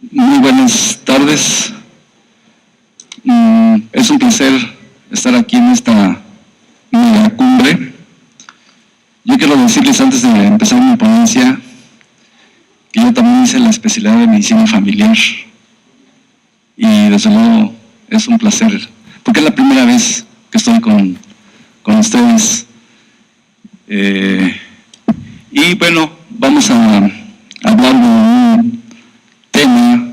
Muy buenas tardes. Es un placer estar aquí en esta mega cumbre. Yo quiero decirles antes de empezar mi ponencia que yo también hice la especialidad de medicina familiar y desde luego es un placer, porque es la primera vez que estoy con ustedes. Y bueno, vamos a hablar de un tema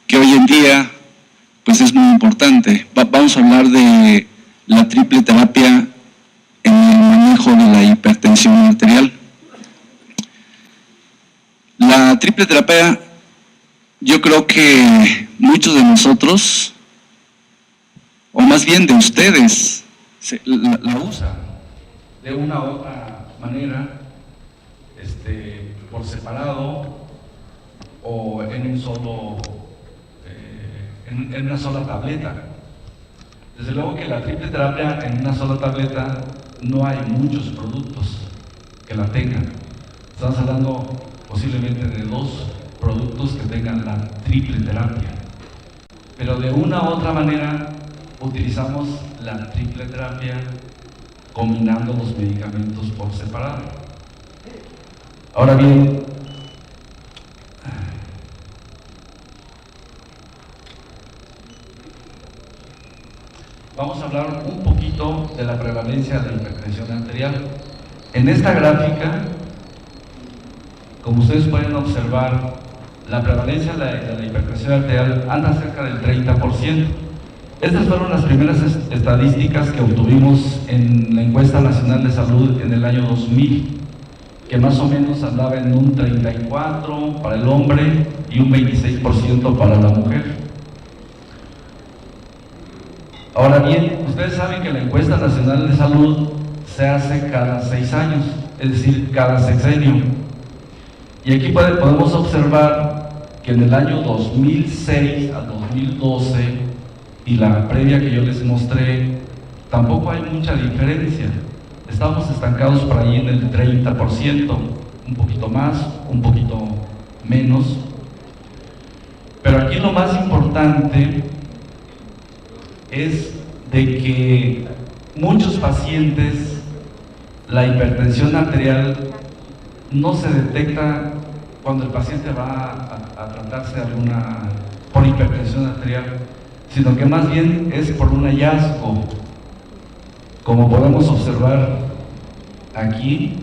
que hoy en día pues es muy importante. Vamos a hablar de la triple terapia en el manejo de la hipertensión arterial. La triple terapia, yo creo que muchos de nosotros, o más bien de ustedes, la usan de una u otra manera, por separado o en un solo, en una sola tableta. Desde luego que la triple terapia en una sola tableta no hay muchos productos que la tengan. Estamos hablando posiblemente de 2 productos que tengan la triple terapia. Pero de una u otra manera utilizamos la triple terapia combinando los medicamentos por separado. Ahora bien, vamos a hablar un poquito de la prevalencia de la hipertensión arterial. En esta gráfica, como ustedes pueden observar, la prevalencia de la hipertensión arterial anda cerca del 30%. Estas fueron las primeras estadísticas que obtuvimos en la Encuesta Nacional de Salud en el año 2000, que más o menos andaba en un 34% para el hombre y un 26% para la mujer. Ahora bien, ustedes saben que la Encuesta Nacional de Salud se hace cada 6 años, es decir, cada sexenio. Y aquí podemos observar que en el año 2006 a 2012 y la previa que yo les mostré, tampoco hay mucha diferencia. Estamos estancados por ahí en el 30%, un poquito más, un poquito menos. Pero aquí lo más importante es de que muchos pacientes la hipertensión arterial no se detecta cuando el paciente va a tratarse por hipertensión arterial, sino que más bien es por un hallazgo. Como podemos observar aquí,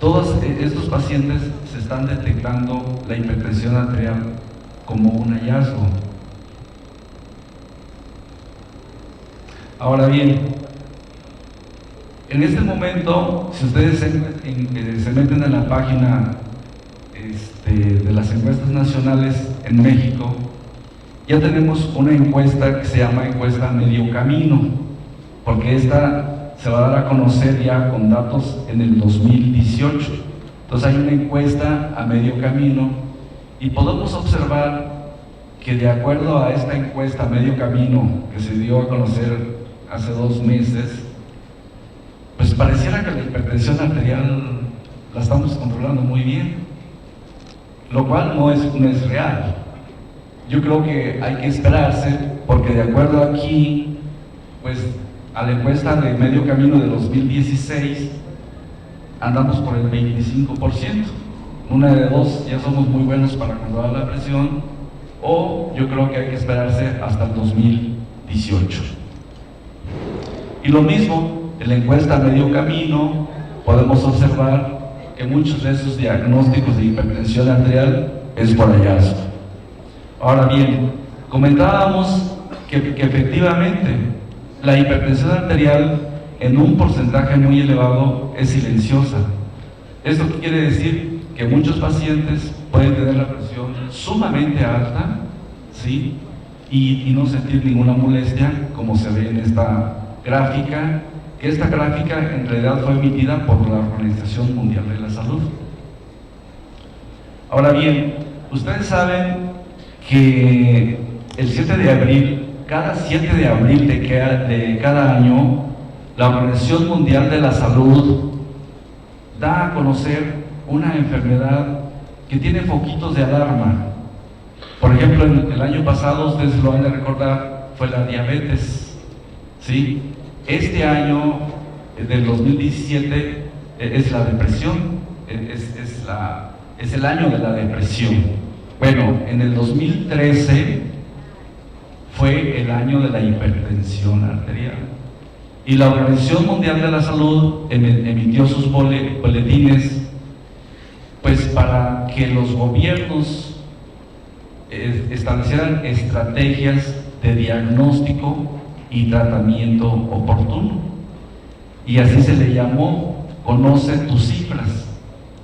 todos estos pacientes se están detectando la hipertensión arterial como un hallazgo. Ahora bien, en este momento, si ustedes se meten en la página de las encuestas nacionales en México, ya tenemos una encuesta que se llama encuesta Medio Camino, porque esta se va a dar a conocer ya con datos en el 2018. Entonces hay una encuesta a medio camino y podemos observar que de acuerdo a esta encuesta a medio camino que se dio a conocer hace 2 meses, pues pareciera que la hipertensión arterial la estamos controlando muy bien, lo cual no es real. Yo creo que hay que esperarse, porque de acuerdo aquí, pues a la encuesta de medio camino de 2016, andamos por el 25%. Una de 2, ya somos muy buenos para controlar la presión, o yo creo que hay que esperarse hasta el 2018. Y lo mismo, en la encuesta medio camino, podemos observar que muchos de esos diagnósticos de hipertensión arterial es por hallazgo. Ahora bien, comentábamos que efectivamente la hipertensión arterial en un porcentaje muy elevado es silenciosa. ¿Esto qué quiere decir? Que muchos pacientes pueden tener la presión sumamente alta, ¿sí? y no sentir ninguna molestia, como se ve en esta gráfica, que esta gráfica en realidad fue emitida por la Organización Mundial de la Salud. Ahora bien, ustedes saben que el 7 de abril, cada 7 de abril de cada año, la Organización Mundial de la Salud da a conocer una enfermedad que tiene foquitos de alarma. Por ejemplo, el año pasado, ustedes lo van a recordar, fue la diabetes, ¿sí? Este año, del 2017, es la depresión, es el año de la depresión. Bueno, en el 2013 fue el año de la hipertensión arterial. Y la Organización Mundial de la Salud emitió sus boletines, pues para que los gobiernos establecieran estrategias de diagnóstico y tratamiento oportuno. Y así se le llamó, conoce tus cifras.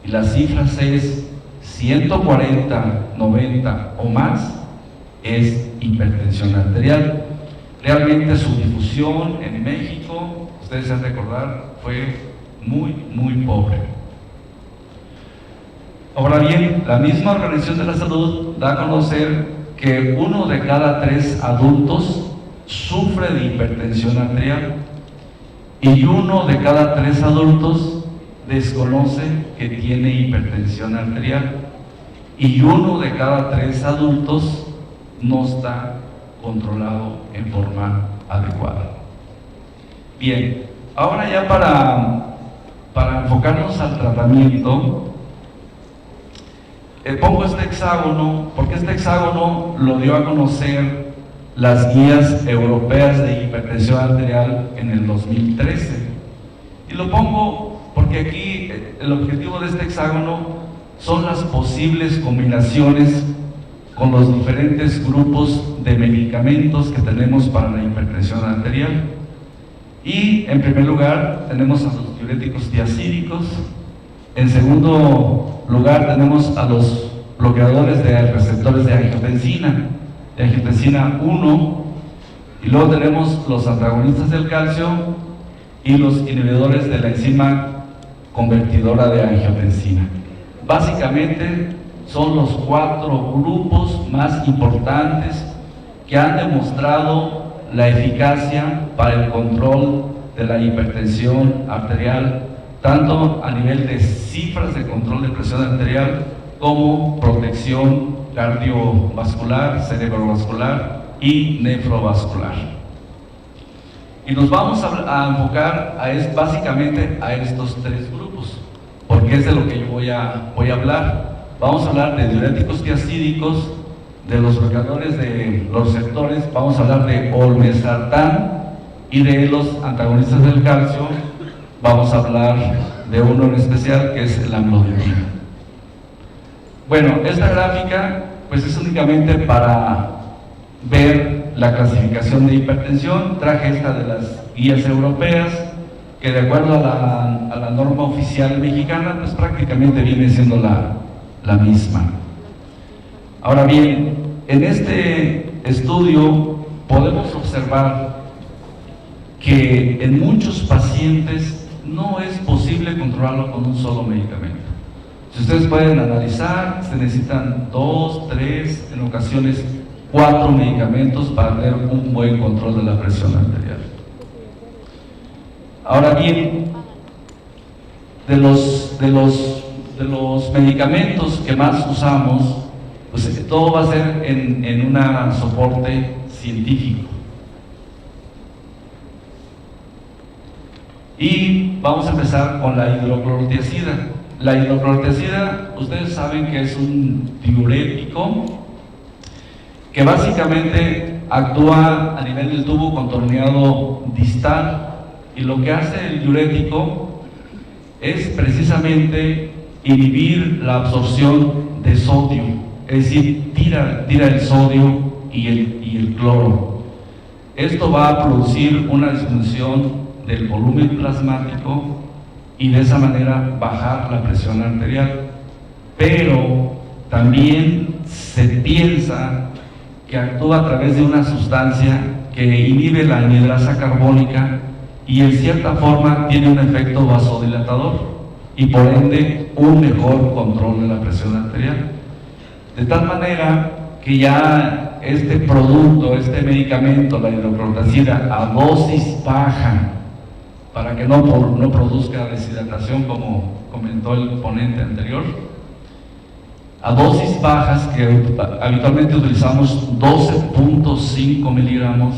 Y las cifras es 140, 90 o más, es hipertensión arterial. Realmente su difusión en México, ustedes se han de recordar, fue muy pobre. Ahora bien, la misma Organización de la Salud da a conocer que 1 de cada 3 adultos sufre de hipertensión arterial y 1 de cada 3 adultos desconoce que tiene hipertensión arterial y 1 de cada 3 adultos no está controlado en forma adecuada. Bien, ahora ya para enfocarnos al tratamiento, pongo este hexágono porque este hexágono lo dio a conocer las guías europeas de hipertensión arterial en el 2013. Y lo pongo porque aquí el objetivo de este hexágono son las posibles combinaciones con los diferentes grupos de medicamentos que tenemos para la hipertensión arterial. Y en primer lugar tenemos a los diuréticos tiazídicos. En segundo lugar tenemos a los bloqueadores de receptores de angiotensina 1, y luego tenemos los antagonistas del calcio y los inhibidores de la enzima convertidora de angiotensina. Básicamente son los 4 grupos más importantes que han demostrado la eficacia para el control de la hipertensión arterial, tanto a nivel de cifras de control de presión arterial como protección cardiovascular, cerebrovascular y nefrovascular. Y nos vamos a enfocar básicamente a estos 3 grupos, porque es de lo que yo voy a hablar. Vamos a hablar de diuréticos tiazídicos, de los bloqueadores de los receptores, vamos a hablar de olmesartán, y de los antagonistas del calcio vamos a hablar de uno en especial, que es el amlodipina. Bueno, esta gráfica pues es únicamente para ver la clasificación de hipertensión. Traje esta de las guías europeas, que de acuerdo a la norma oficial mexicana, pues prácticamente viene siendo la misma. Ahora bien, en este estudio podemos observar que en muchos pacientes no es posible controlarlo con un solo medicamento. Si ustedes pueden analizar, se necesitan 2, 3, en ocasiones 4 medicamentos para tener un buen control de la presión arterial. Ahora bien, de los medicamentos que más usamos, pues todo va a ser en un soporte científico. Y vamos a empezar con la hidroclorotiazida. La hidroclorotiazida, ustedes saben que es un diurético que básicamente actúa a nivel del tubo contorneado distal, y lo que hace el diurético es precisamente inhibir la absorción de sodio, es decir, tira el sodio y el cloro. Esto va a producir una disminución del volumen plasmático y de esa manera bajar la presión arterial. Pero también se piensa que actúa a través de una sustancia que inhibe la anhidrasa carbónica y en cierta forma tiene un efecto vasodilatador y por ende un mejor control de la presión arterial. De tal manera que ya este producto, este medicamento, la hidroclorotiazida, a dosis baja, para que no produzca deshidratación, como comentó el ponente anterior. A dosis bajas, que habitualmente utilizamos 12.5 miligramos,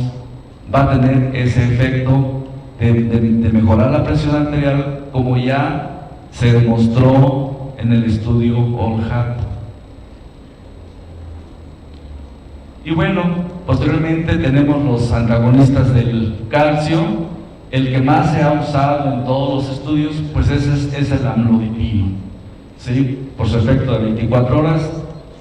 va a tener ese efecto de mejorar la presión arterial, como ya se demostró en el estudio ALL-HAT. Y bueno, posteriormente tenemos los antagonistas del calcio. El que más se ha usado en todos los estudios, pues es el amlodipino, ¿sí? Por su efecto de 24 horas.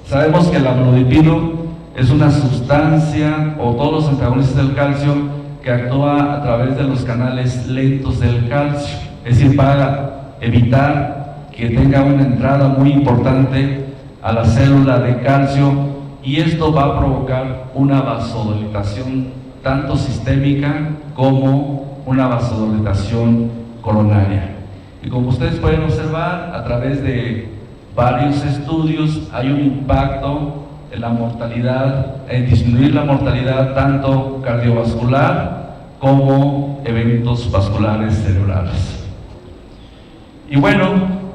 Sabemos que el amlodipino es una sustancia, o todos los antagonistas del calcio, que actúa a través de los canales lentos del calcio, es decir, para evitar que tenga una entrada muy importante a la célula de calcio, y esto va a provocar una vasodilatación tanto sistémica como una vasodilatación coronaria. Y como ustedes pueden observar, a través de varios estudios hay un impacto en la mortalidad, en disminuir la mortalidad tanto cardiovascular como eventos vasculares cerebrales. Y bueno,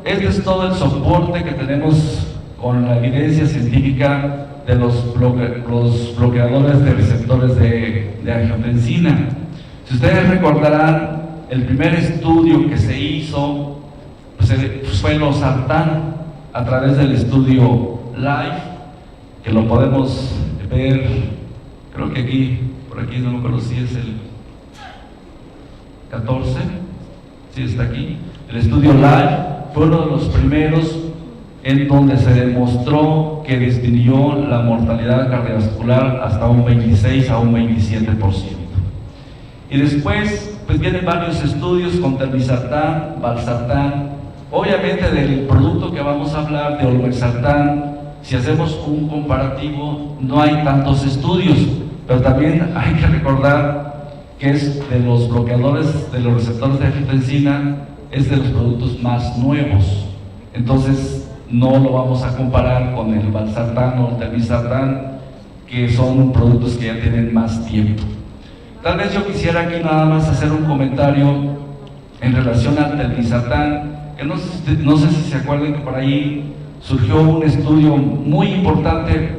este es todo el soporte que tenemos con la evidencia científica de los bloqueadores de receptores de angiotensina. Si ustedes recordarán, el primer estudio que se hizo pues fue losartán, a través del estudio LIFE, que lo podemos ver, creo que aquí, por aquí, no me acuerdo si es el 14, sí está aquí. El estudio LIFE fue uno de los primeros en donde se demostró que disminuyó la mortalidad cardiovascular hasta un 26 a un 27%. Y después, pues vienen varios estudios con telmisartán, valsartán. Obviamente del producto que vamos a hablar, de olmesartán, si hacemos un comparativo, no hay tantos estudios, pero también hay que recordar que es de los bloqueadores de los receptores de angiotensina, es de los productos más nuevos. Entonces, no lo vamos a comparar con el valsartán o el telmisartán, que son productos que ya tienen más tiempo. Tal vez yo quisiera aquí nada más hacer un comentario en relación al telmisartán, que no sé si se acuerdan que por ahí surgió un estudio muy importante,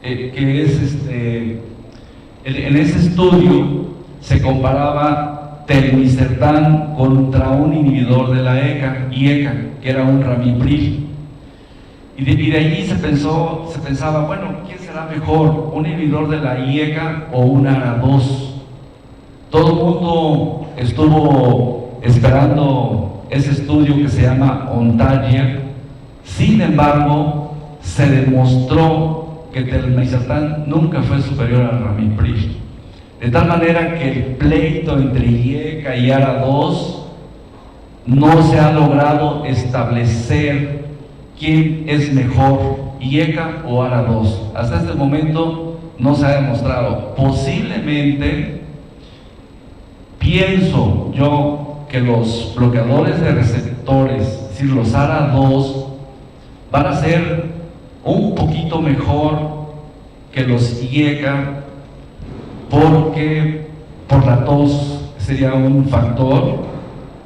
que es en ese estudio se comparaba telmisartán contra un inhibidor de la IECA, que era un ramipril. Y de allí se pensaba, bueno, ¿quién será mejor, un inhibidor de la IECA o un ARA2? Todo el mundo estuvo esperando ese estudio que se llama ONTAGIA. Sin embargo, se demostró que telmisartán nunca fue superior al ramipril. De tal manera que el pleito entre IECA y ARA2 no se ha logrado establecer quién es mejor, IECA o ARA2. Hasta este momento no se ha demostrado. Posiblemente, pienso yo que los bloqueadores de receptores, es decir, los ARA2, van a ser un poquito mejor que los IECA, porque por la tos sería un factor,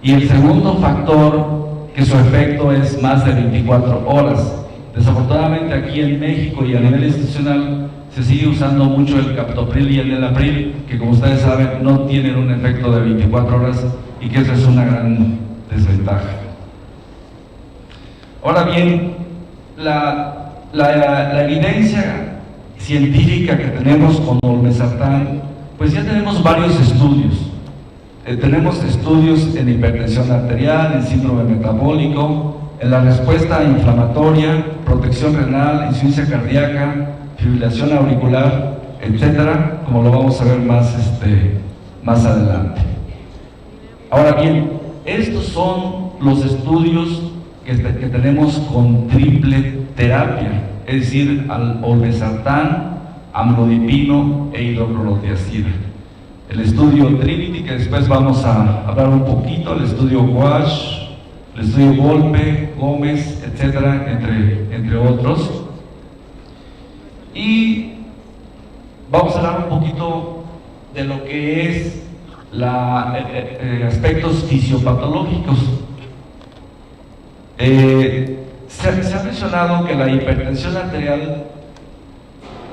y el segundo factor, que su efecto es más de 24 horas. Desafortunadamente aquí en México y a nivel institucional se sigue usando mucho el captopril y el enalapril, que como ustedes saben no tienen un efecto de 24 horas, y que eso es una gran desventaja. Ahora bien, la evidencia científica que tenemos con olmesartán, pues ya tenemos varios estudios. Tenemos estudios en hipertensión arterial, en síndrome metabólico, en la respuesta inflamatoria, protección renal, insuficiencia cardíaca, fibrilación auricular, etcétera, como lo vamos a ver más adelante. Ahora bien, estos son los estudios que tenemos con triple terapia, es decir, al olmesartán, amlodipino e hidroclorotiazida. El estudio Trinity, que después vamos a hablar un poquito, el estudio Wash, el estudio Volpe, Gómez, etcétera, entre otros. Y vamos a hablar un poquito de lo que es aspectos fisiopatológicos. Se ha mencionado que la hipertensión arterial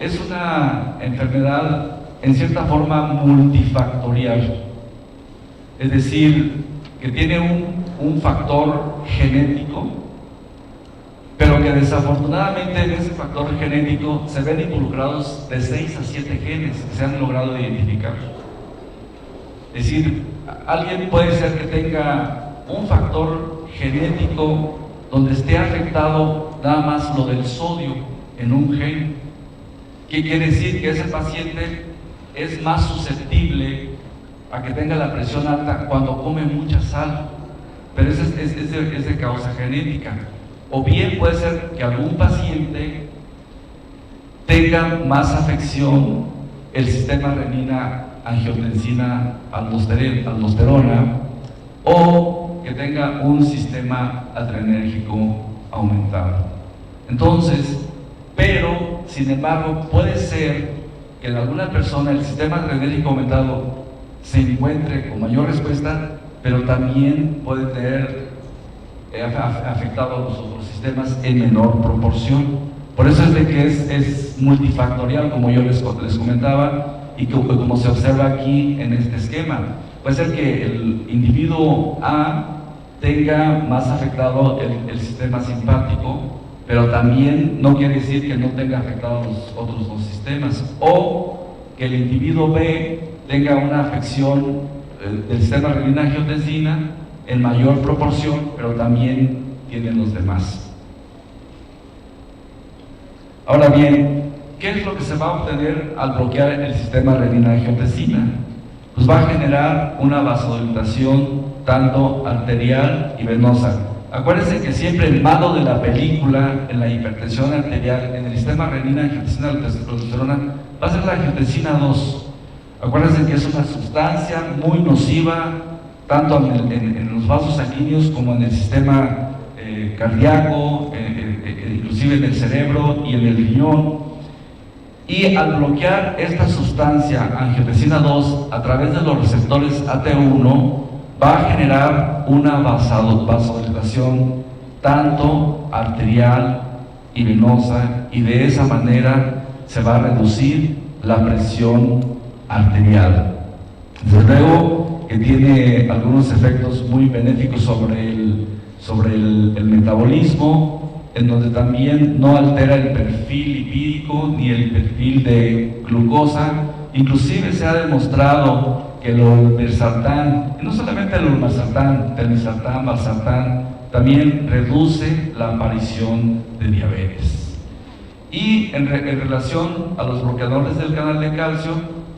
es una enfermedad en cierta forma multifactorial, es decir, que tiene un factor genético, pero que desafortunadamente en ese factor genético se ven involucrados de 6 a 7 genes que se han logrado identificar. Es decir, alguien puede ser que tenga un factor genético donde esté afectado nada más lo del sodio en un gen. ¿Qué quiere decir? Que ese paciente es más susceptible a que tenga la presión alta cuando come mucha sal, pero es de causa genética. O bien puede ser que algún paciente tenga más afección el sistema renina-angiotensina-aldosterona, o que tenga un sistema adrenérgico aumentado. Entonces, pero sin embargo puede ser que en alguna persona el sistema adrenérgico aumentado se encuentre con mayor respuesta, pero también puede tener afectado a los otros sistemas en menor proporción. Por eso es de que es multifactorial, como yo les comentaba, y como se observa aquí en este esquema. Puede ser que el individuo A tenga más afectado el sistema simpático, pero también no quiere decir que no tenga afectado los otros dos sistemas, o que el individuo B tenga una afección del sistema renina-angiotensina en mayor proporción, pero también tienen los demás. Ahora bien, ¿qué es lo que se va a obtener al bloquear el sistema renina-angiotensina? Pues va a generar una vasodilatación tanto arterial y venosa. Acuérdense que siempre el malo de la película en la hipertensión arterial, en el sistema renina-angiotensina-aldosterona, va a ser la angiotensina 2. Acuérdense que es una sustancia muy nociva tanto en los vasos sanguíneos como en el sistema cardíaco, inclusive en el cerebro y en el riñón. Y al bloquear esta sustancia, angiotensina 2, a través de los receptores AT1, va a generar una vasodilatación tanto arterial y venosa, y de esa manera se va a reducir la presión arterial. Desde luego que tiene algunos efectos muy benéficos sobre el metabolismo, en donde también no altera el perfil lipídico ni el perfil de glucosa. Inclusive se ha demostrado que el olmesartán, y no solamente el olmesartán, telmisartán, valsartán, también reduce la aparición de diabetes. Y en relación a los bloqueadores del canal de calcio,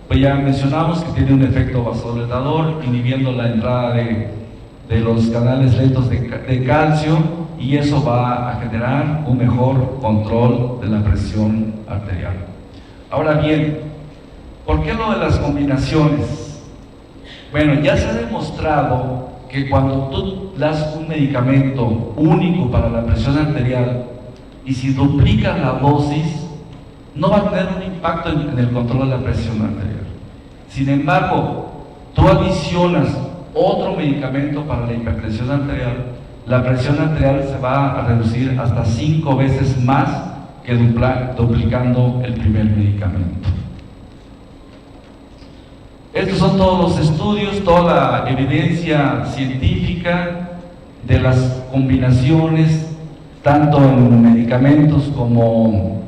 pues ya mencionamos que tiene un efecto vasodilatador, inhibiendo la entrada de los canales lentos de calcio, y eso va a generar un mejor control de la presión arterial. Ahora bien, ¿por qué lo de las combinaciones? Bueno, ya se ha demostrado que cuando tú das un medicamento único para la presión arterial, y si duplicas la dosis, no va a tener un impacto en el control de la presión arterial. Sin embargo, tú adicionas otro medicamento para la hipertensión arterial, la presión arterial se va a reducir hasta 5 veces más que duplicando el primer medicamento. Estos son todos los estudios, toda la evidencia científica de las combinaciones, tanto en medicamentos como,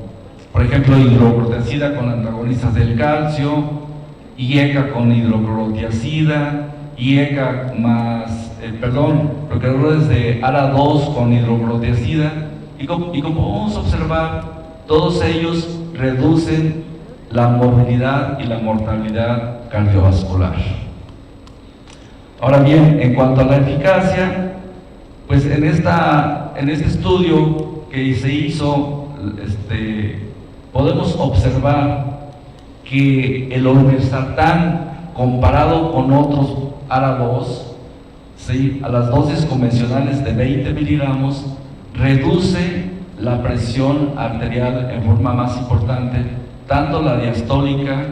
por ejemplo, hidroclorotiazida con antagonistas del calcio, IECA con hidroclorotiazida, IECA más, bloqueadores de ARA2 con hidroclorotiazida, y como podemos observar, todos ellos reducen la morbilidad y la mortalidad cardiovascular. Ahora bien, en cuanto a la eficacia, pues en este estudio que se hizo, podemos observar que el olmesartán, comparado con otros ARA2, ¿sí?, a las dosis convencionales de 20 miligramos, reduce la presión arterial en forma más importante, tanto la diastólica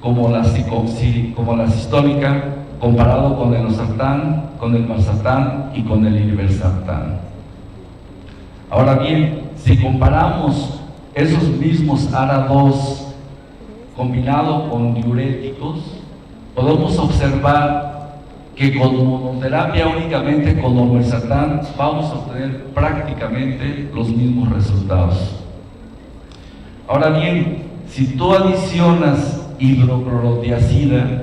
como la sistólica, comparado con el losartán, con el valsartán y con el irbesartán. Ahora bien, si comparamos esos mismos ARA2 combinado con diuréticos, podemos observar que con monoterapia únicamente con olmesartán vamos a obtener prácticamente los mismos resultados. Ahora bien, si tú adicionas hidroclorotiazida,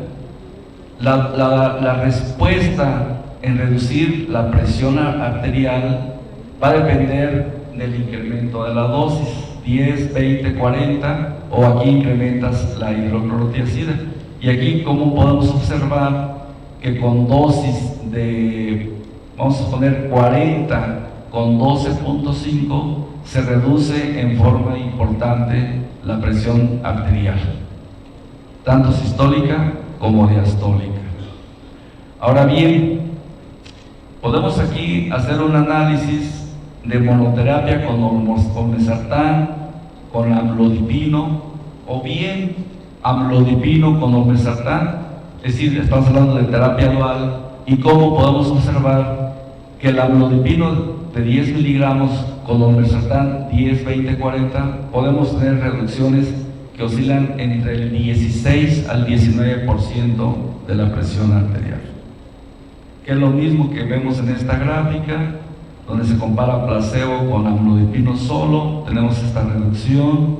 la respuesta en reducir la presión arterial va a depender del incremento de la dosis, 10, 20, 40, o aquí incrementas la hidroclorotiazida. Y aquí, como podemos observar, que con dosis de, vamos a poner 40 con 12.5, se reduce en forma importante la presión arterial, tanto sistólica como diastólica. Ahora bien, podemos aquí hacer un análisis de monoterapia con olmesartán, con amlodipino, o bien amlodipino con olmesartán, es decir, estamos hablando de terapia dual, y cómo podemos observar que el amlodipino de 10 miligramos con olmesartán 10, 20, 40, podemos tener reducciones que oscilan entre el 16 al 19% de la presión arterial, que es lo mismo que vemos en esta gráfica, donde se compara placebo con amlodipino solo. Tenemos esta reducción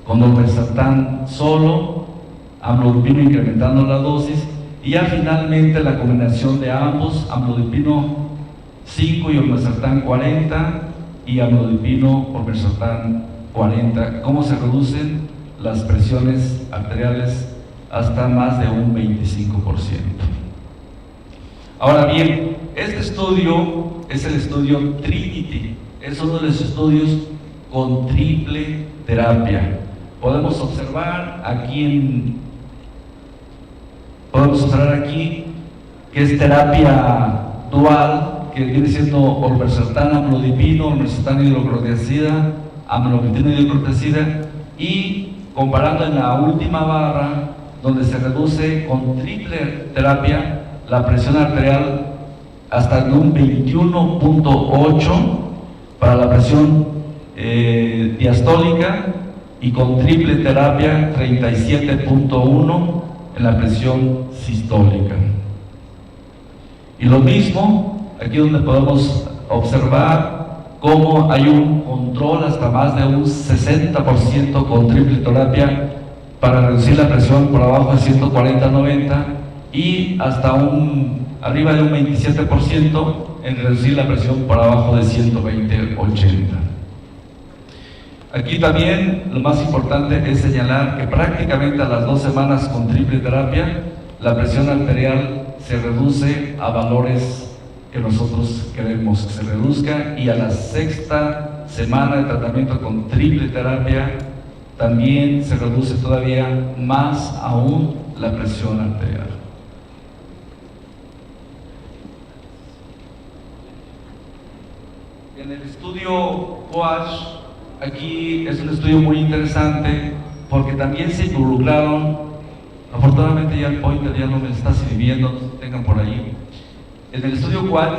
con olmesartán solo, amlodipino incrementando la dosis, y ya finalmente la combinación de ambos, amlodipino 5 y olmesartán 40 y amlodipino olmesartán 40, cómo se reducen las presiones arteriales hasta más de un 25%. Ahora bien, este estudio es el estudio Trinity, es uno de los estudios con triple terapia. Podemos observar aquí que es terapia dual, que viene siendo olmesartán amlodipino, olmesartán hidroclorotiazida, amlodipino hidroclorotiazida, y comparando en la última barra, donde se reduce con triple terapia la presión arterial hasta un 21.8 para la presión diastólica, y con triple terapia 37.1 en la presión sistólica. Y lo mismo aquí, donde podemos observar cómo hay un control hasta más de un 60% con triple terapia para reducir la presión por abajo de 140-90, y hasta arriba de un 27% en reducir la presión por abajo de 120-80. Aquí también lo más importante es señalar que prácticamente a las 2 semanas con triple terapia la presión arterial se reduce a valores que nosotros queremos que se reduzca, y a la 6ª semana de tratamiento con triple terapia también se reduce todavía más aún la presión arterial. En el estudio WASH, aquí es un estudio muy interesante porque también se involucraron, afortunadamente ya el pointer ya no me está sirviendo, tengan por ahí. En el estudio QUAD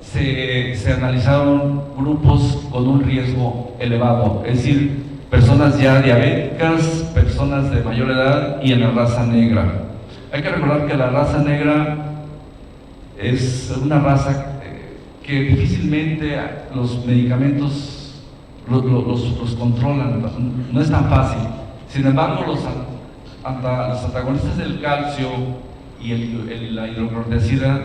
se analizaron grupos con un riesgo elevado, es decir, personas ya diabéticas, personas de mayor edad y en la raza negra. Hay que recordar que la raza negra es una raza que difícilmente los medicamentos los controlan, no es tan fácil. Sin embargo, los antagonistas del calcio y la hidroclorotiazida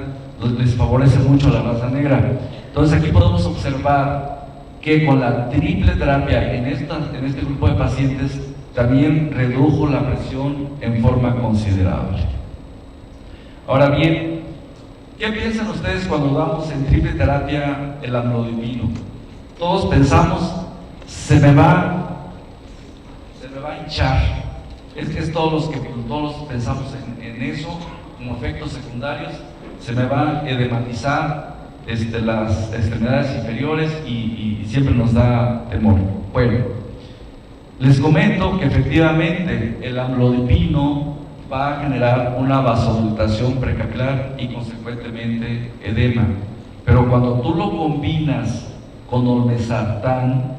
les favorece mucho la raza negra. Entonces aquí podemos observar que con la triple terapia en este grupo de pacientes también redujo la presión en forma considerable. Ahora bien, ¿qué piensan ustedes cuando damos en triple terapia el amlodipino? Todos pensamos, se me va a hinchar. Es todos pensamos en eso como efectos secundarios. Se me va a edematizar las extremidades inferiores y siempre nos da temor. Bueno, les comento que efectivamente el amlodipino va a generar una vasodilatación precapilar y consecuentemente edema. Pero cuando tú lo combinas con olmesartán,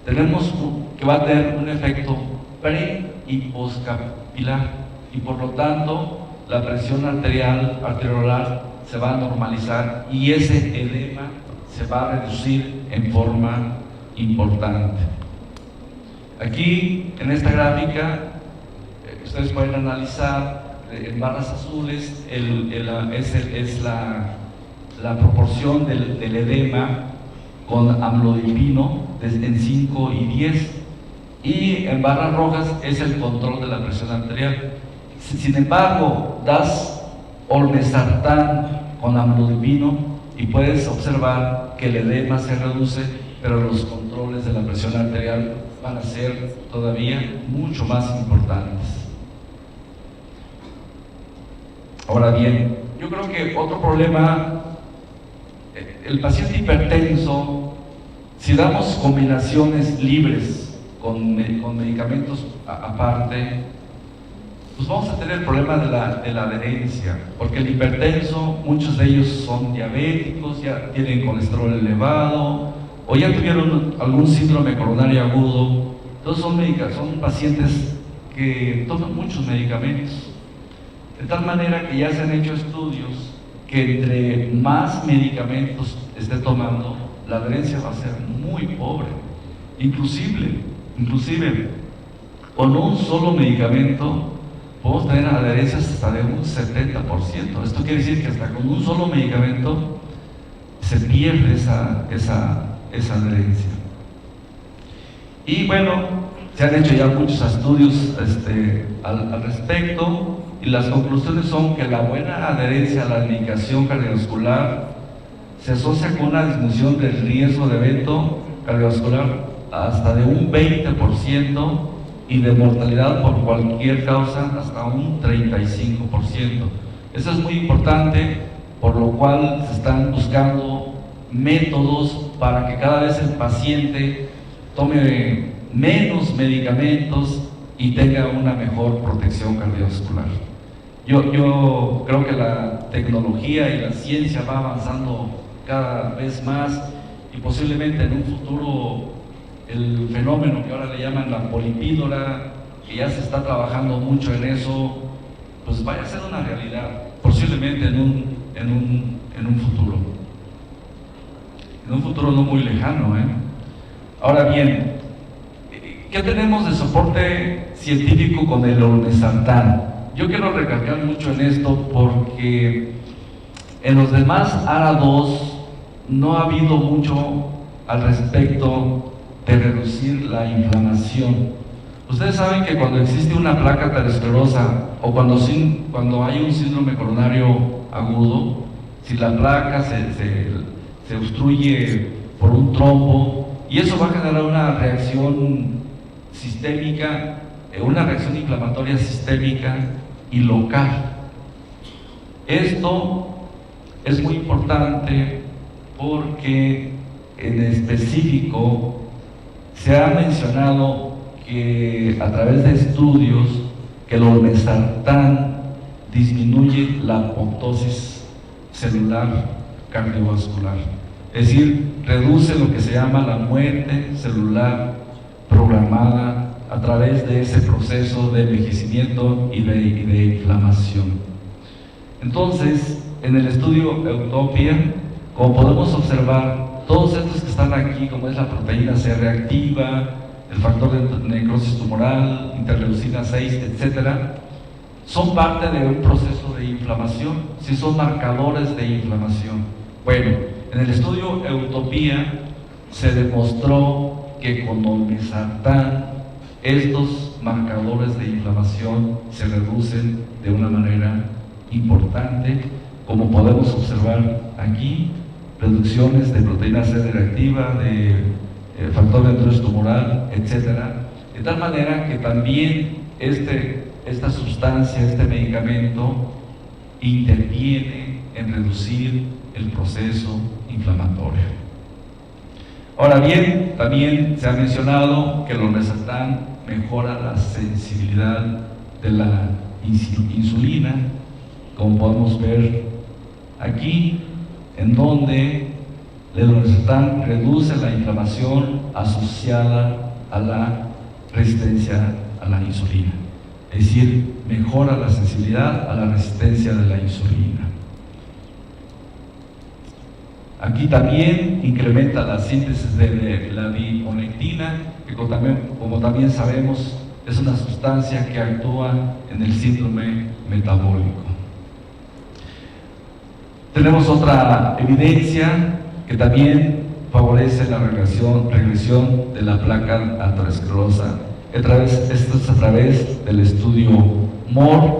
tenemos que va a tener un efecto pre y postcapilar, y por lo tanto la presión arteriolar se va a normalizar y ese edema se va a reducir en forma importante. Aquí en esta gráfica ustedes pueden analizar en barras azules es la proporción del edema con amlodipino en 5 y 10, y en barras rojas es el control de la presión arterial. Sin embargo, das olmesartán con amlodipino y puedes observar que el edema se reduce, pero los controles de la presión arterial van a ser todavía mucho más importantes. Ahora bien, yo creo que otro problema, el paciente hipertenso, si damos combinaciones libres con medicamentos aparte, pues vamos a tener el problema de la adherencia, porque el hipertenso, muchos de ellos son diabéticos, ya tienen colesterol elevado, o ya tuvieron algún síndrome coronario agudo. Entonces son pacientes que toman muchos medicamentos, de tal manera que ya se han hecho estudios que entre más medicamentos esté tomando, la adherencia va a ser muy pobre. Inclusive con un solo medicamento podemos tener adherencias hasta de un 70%. Esto quiere decir que hasta con un solo medicamento se pierde esa adherencia. Y bueno, se han hecho ya muchos estudios al respecto, y las conclusiones son que la buena adherencia a la medicación cardiovascular se asocia con una disminución del riesgo de evento cardiovascular hasta de un 20% y de mortalidad por cualquier causa hasta un 35%. Eso es muy importante, por lo cual se están buscando métodos para que cada vez el paciente tome menos medicamentos y tenga una mejor protección cardiovascular. Yo creo que la tecnología y la ciencia va avanzando cada vez más, y posiblemente en un futuro el fenómeno que ahora le llaman la polipíldora, que ya se está trabajando mucho en eso, pues vaya a ser una realidad, posiblemente en un futuro no muy lejano, ¿eh? Ahora bien, ¿qué tenemos de soporte científico con el olmesartán? Yo quiero recalcar mucho en esto porque en los demás ARA2 no ha habido mucho al respecto de reducir la inflamación. Ustedes saben que cuando existe una placa aterosclerosa o cuando hay un síndrome coronario agudo, si la placa se obstruye por un trombo, y eso va a generar una reacción sistémica, una reacción inflamatoria sistémica y local. Esto es muy importante porque en específico se ha mencionado que a través de estudios que el olmesartán disminuye la apoptosis celular cardiovascular, es decir, reduce lo que se llama la muerte celular programada a través de ese proceso de envejecimiento y de inflamación. Entonces, en el estudio Utopia, como podemos observar, todos estos que están aquí, como es la proteína C reactiva, el factor de necrosis tumoral, interleucina 6, etcétera, son parte de un proceso de inflamación, sí son marcadores de inflamación. Bueno, en el estudio Utopia se demostró que con olmesartán estos marcadores de inflamación se reducen de una manera importante, como podemos observar aquí, reducciones de proteína C reactiva, de factor de necrosis tumoral, etcétera, de tal manera que también esta sustancia, este medicamento, interviene en reducir el proceso inflamatorio. Ahora bien, también se ha mencionado que el olmesartán mejora la sensibilidad de la insulina, como podemos ver aquí, en donde lelorestan reduce la inflamación asociada a la resistencia a la insulina, es decir, mejora la sensibilidad a la resistencia de la insulina. Aquí también incrementa la síntesis de la adiponectina, que como también sabemos es una sustancia que actúa en el síndrome metabólico. Tenemos otra evidencia que también favorece la regresión de la placa aterosclerosa. Esto es a través del estudio MORE,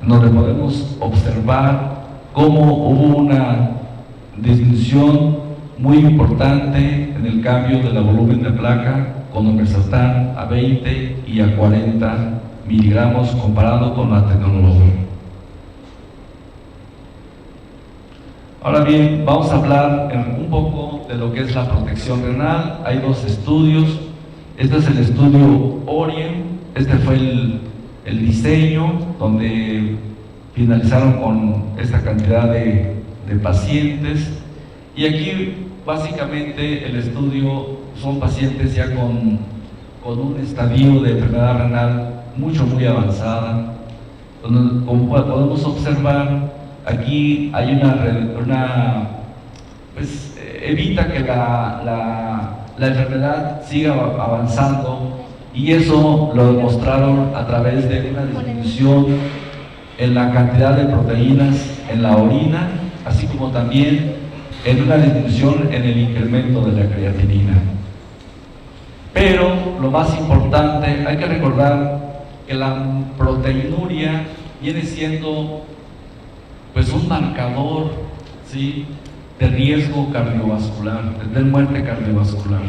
donde podemos observar cómo hubo una disminución muy importante en el cambio del volumen de placa con olmesartán a 20 y a 40 miligramos comparado con la tecnología. Ahora bien, vamos a hablar un poco de lo que es la protección renal. Hay dos estudios. Este es el estudio ORIEN. Este fue el diseño donde finalizaron con esta cantidad de pacientes. Y aquí básicamente el estudio son pacientes ya con un estadio de enfermedad renal muy avanzada, donde, como podemos observar, aquí hay pues evita que la enfermedad siga avanzando, y eso lo demostraron a través de una disminución en la cantidad de proteínas en la orina, así como también en una disminución en el incremento de la creatinina. Pero lo más importante, hay que recordar que la proteinuria viene siendo pues un marcador, ¿sí?, de riesgo cardiovascular, de muerte cardiovascular.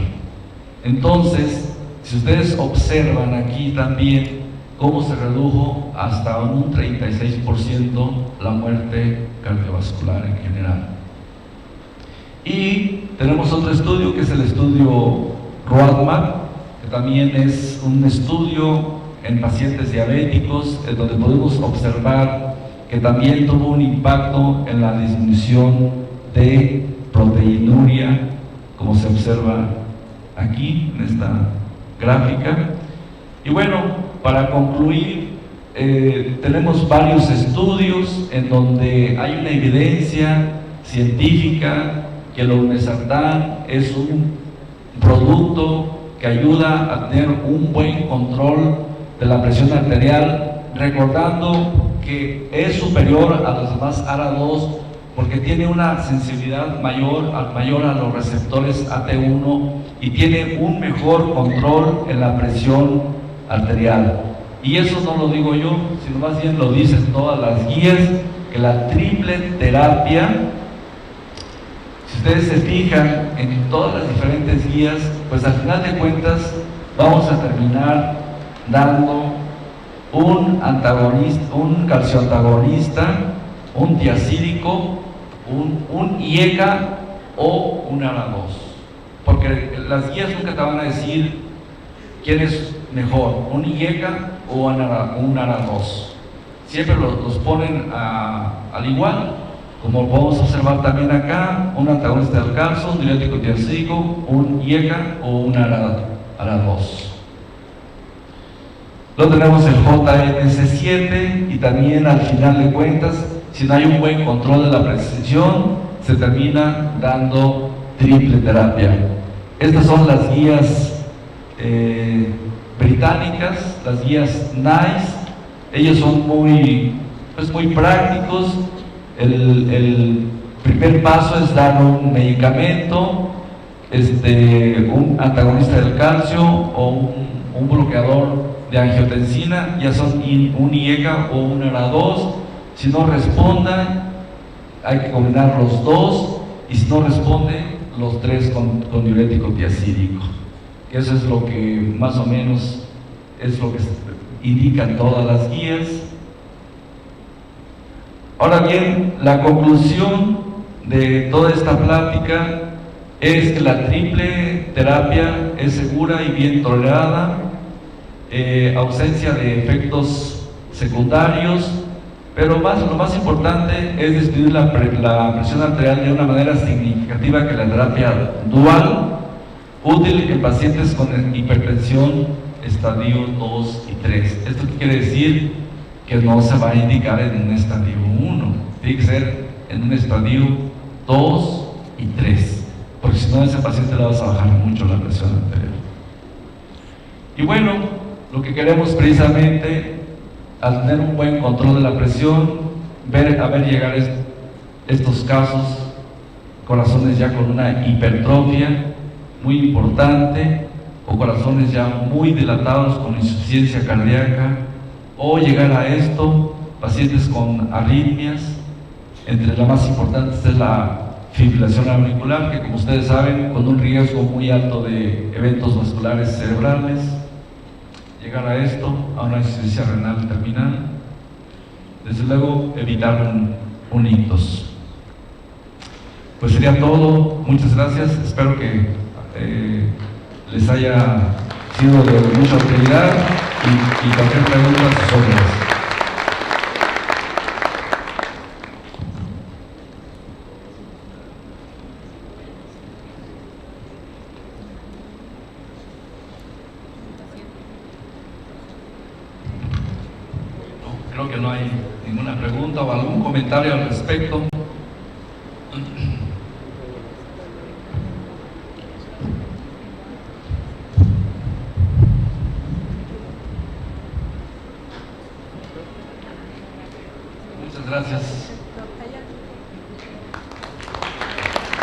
Entonces, si ustedes observan aquí también cómo se redujo hasta un 36% la muerte cardiovascular en general. Y tenemos otro estudio que es el estudio ROADMAP, que también es un estudio en pacientes diabéticos, en donde podemos observar que también tuvo un impacto en la disminución de proteinuria, como se observa aquí en esta gráfica. Y bueno, para concluir, tenemos varios estudios en donde hay una evidencia científica que el olmesartán es un producto que ayuda a tener un buen control de la presión arterial, recordando que es superior a los demás ARA2 porque tiene una sensibilidad mayor a los receptores AT1 y tiene un mejor control en la presión arterial. Y eso no lo digo yo, sino más bien lo dicen todas las guías, que la triple terapia, si ustedes se fijan en todas las diferentes guías, pues al final de cuentas vamos a terminar dando un antagonista, un calcioantagonista, un tiacídico, un IECA o un ARA2, porque las guías nunca te van a decir quién es mejor, un IECA o un ARA2. Siempre los ponen al igual, como podemos observar también acá, un antagonista del calcio, un diurético tiacídico, un IECA o un ARA2. Luego tenemos el JNS7, y también al final de cuentas, si no hay un buen control de la presión, se termina dando triple terapia. Estas son las guías británicas, las guías NICE. Ellos son muy prácticos. El primer paso es dar un medicamento, un antagonista del calcio o un bloqueador de angiotensina, ya son un IECA o un ARA2. Si no respondan, hay que combinar los dos, y si no responde, los tres con diurético tiacídico. Eso es lo que más o menos es lo que indican todas las guías. Ahora bien, la conclusión de toda esta plática es que la triple terapia es segura y bien tolerada, ausencia de efectos secundarios, pero lo más importante es disminuir la presión arterial de una manera significativa, que la terapia dual, útil en pacientes con hipertensión estadio 2 y 3. ¿Esto qué quiere decir? Que no se va a indicar en un estadio 1, tiene que ser en un estadio 2 y 3, porque si no, a ese paciente le vas a bajar mucho la presión arterial. Y bueno, lo que queremos precisamente, al tener un buen control de la presión, ver llegar estos casos, corazones ya con una hipertrofia muy importante, o corazones ya muy dilatados con insuficiencia cardíaca, o llegar a esto, pacientes con arritmias. Entre las más importantes es la fibrilación auricular, que como ustedes saben, con un riesgo muy alto de eventos vasculares cerebrales. Llegar a esto, a una insuficiencia renal terminal, desde luego evitar un ictus. Pues sería todo, muchas gracias, espero que les haya sido de mucha utilidad, y cualquier pregunta a sus órdenes. Creo que no hay ninguna pregunta o algún comentario al respecto. Muchas gracias.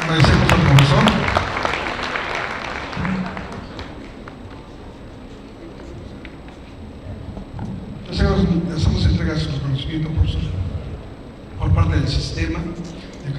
Agradecemos al profesor. Hacemos entregas de los conocimientos, profesor, por parte del sistema de educación.